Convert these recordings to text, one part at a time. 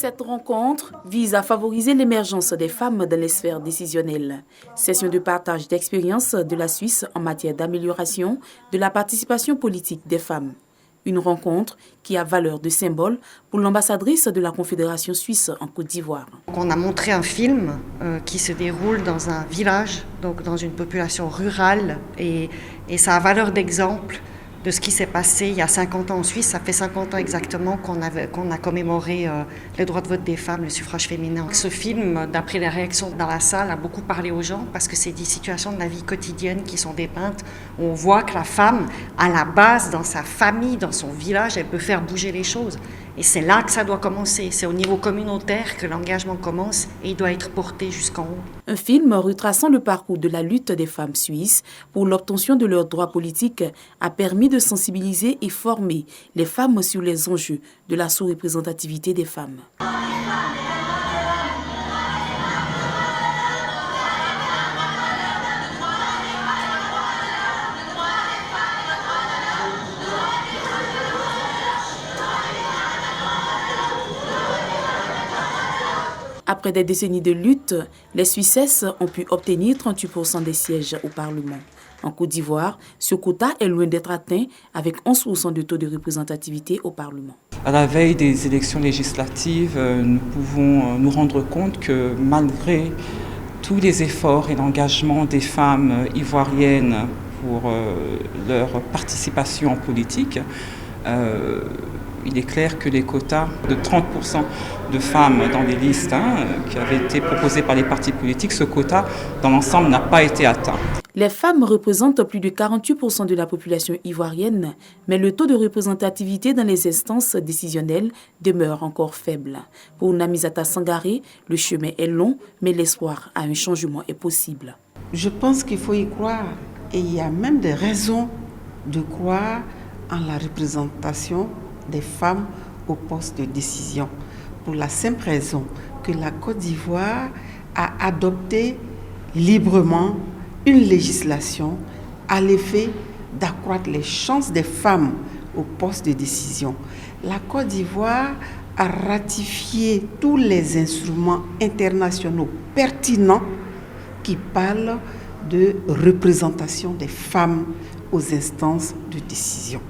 Cette rencontre vise à favoriser l'émergence des femmes dans les sphères décisionnelles. Session de partage d'expériences de la Suisse en matière d'amélioration de la participation politique des femmes. Une rencontre qui a valeur de symbole pour l'ambassadrice de la Confédération suisse en Côte d'Ivoire. On a montré un film qui se déroule dans un village, donc dans une population rurale, et ça a valeur d'exemple de ce qui s'est passé il y a 50 ans en Suisse. Ça fait 50 ans exactement qu'on a commémoré les droits de vote des femmes, le suffrage féminin. Ce film, d'après les réactions dans la salle, a beaucoup parlé aux gens parce que c'est des situations de la vie quotidienne qui sont dépeintes. On voit que la femme, à la base, dans sa famille, dans son village, elle peut faire bouger les choses. Et c'est là que ça doit commencer. C'est au niveau communautaire que l'engagement commence et il doit être porté jusqu'en haut. Un film retraçant le parcours de la lutte des femmes suisses pour l'obtention de leurs droits politiques a permis de sensibiliser et former les femmes sur les enjeux de la sous-représentativité des femmes. Après des décennies de lutte, les Suissesses ont pu obtenir 38% des sièges au Parlement. En Côte d'Ivoire, ce quota est loin d'être atteint avec 11% de taux de représentativité au Parlement. À la veille des élections législatives, nous pouvons nous rendre compte que malgré tous les efforts et l'engagement des femmes ivoiriennes pour leur participation en politique, il est clair que les quotas de 30% de femmes dans les listes qui avaient été proposées par les partis politiques, ce quota dans l'ensemble n'a pas été atteint. Les femmes représentent plus de 48% de la population ivoirienne, mais le taux de représentativité dans les instances décisionnelles demeure encore faible. Pour Namisata Sangaré, le chemin est long, mais l'espoir à un changement est possible. Je pense qu'il faut y croire et il y a même des raisons de croire en la représentation des femmes au poste de décision. Pour la simple raison que la Côte d'Ivoire a adopté librement une législation à l'effet d'accroître les chances des femmes au poste de décision. La Côte d'Ivoire a ratifié tous les instruments internationaux pertinents qui parlent de représentation des femmes aux instances de décision.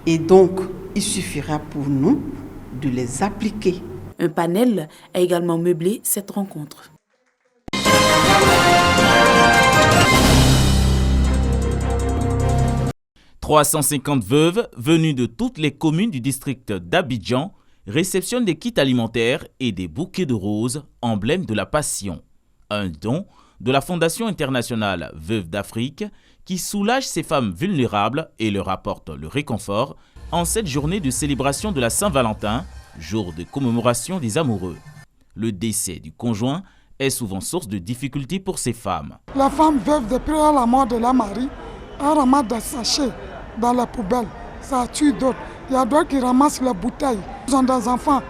Et donc, il suffira pour nous de les appliquer. Un panel a également meublé cette rencontre. « 350 veuves venues de toutes les communes du district d'Abidjan réceptionnent des kits alimentaires et des bouquets de roses, emblème de la passion. Un don de la Fondation internationale Veuves d'Afrique qui soulage ces femmes vulnérables et leur apporte le réconfort en cette journée de célébration de la Saint-Valentin, jour de commémoration des amoureux. Le décès du conjoint est souvent source de difficultés pour ces femmes. La femme veuve, depuis la mort de la mari, elle ramasse des sachets dans la poubelle. Ça tue d'autres. Il y a d'autres qui ramassent les bouteilles. Ils ont des enfants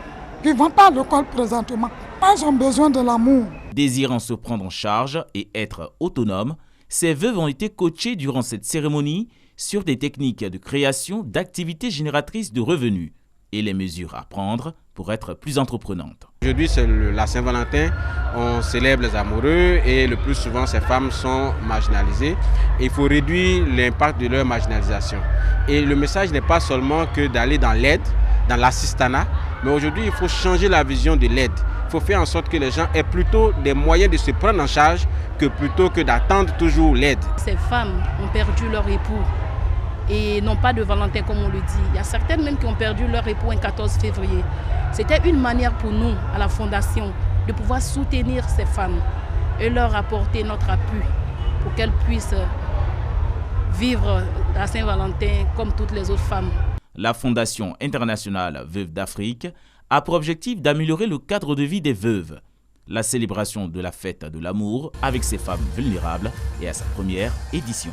qui ne vont pas à l'école présentement. Ils ont besoin de l'amour. Désirant se prendre en charge et être autonomes, ces veuves ont été coachées durant cette cérémonie sur des techniques de création d'activités génératrices de revenus et les mesures à prendre pour être plus entreprenantes. Aujourd'hui, c'est la Saint-Valentin, on célèbre les amoureux et le plus souvent, ces femmes sont marginalisées. Et il faut réduire l'impact de leur marginalisation. Et le message n'est pas seulement que d'aller dans l'aide, dans l'assistanat, mais aujourd'hui, il faut changer la vision de l'aide. Il faut faire en sorte que les gens aient plutôt des moyens de se prendre en charge que plutôt que d'attendre toujours l'aide. Ces femmes ont perdu leur époux et n'ont pas de Valentin comme on le dit. Il y a certaines même qui ont perdu leur époux un 14 février. C'était une manière pour nous, à la Fondation, de pouvoir soutenir ces femmes et leur apporter notre appui pour qu'elles puissent vivre la Saint-Valentin comme toutes les autres femmes. La Fondation internationale Veuves d'Afrique a pour objectif d'améliorer le cadre de vie des veuves. La célébration de la fête de l'amour avec ces femmes vulnérables est à sa première édition.